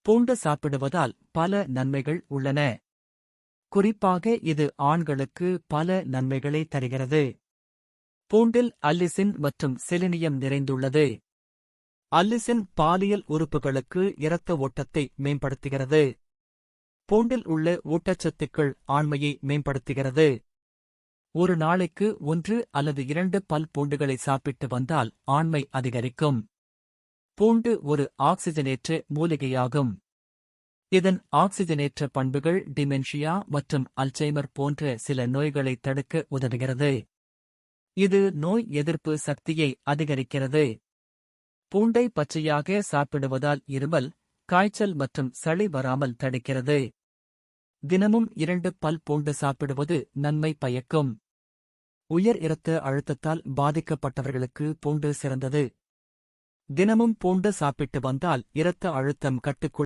பூண்டு சாப்பிடுவதால் பல நன்மைகள் உள்ளன. குறிப்பாக இது ஆண்களுக்கு பல நன்மைகளை தருகிறது. பூண்டில் அல்லிசின் மற்றும் செலினியம் நிறைந்துள்ளது. அல்லிசின் பாலியல் உறுப்புகளுக்கு இரத்த ஓட்டத்தை மேம்படுத்துகிறது. பூண்டில் உள்ள ஊட்டச்சத்துக்கள் ஆண்மையை மேம்படுத்துகிறது. ஒரு நாளைக்கு 1 அல்லது 2 பல் பூண்டுகளை சாப்பிட்டு வந்தால் ஆண்மை அதிகரிக்கும். பூண்டு ஒரு ஆக்சிஜனேற்ற மூலிகையாகும். இதன் ஆக்சிஜனேற்ற பண்புகள் டிமென்ஷியா மற்றும் அல்சைமர் போன்ற சில நோய்களை தடுக்க உதவுகிறது. இது நோய் எதிர்ப்பு சக்தியை அதிகரிக்கிறது. பூண்டை பச்சையாக சாப்பிடுவதால் இருமல், காய்ச்சல் மற்றும் சளி வராமல் தடுக்கிறது. தினமும் 2 பல் பூண்டு சாப்பிடுவது நன்மை பயக்கும். உயர் இரத்த அழுத்தத்தால் பாதிக்கப்பட்டவர்களுக்கு பூண்டு சிறந்தது. தினமும் பூண்டு சாப்பிட்டு வந்தால் இரத்த அழுத்தம் கட்டுக்குள்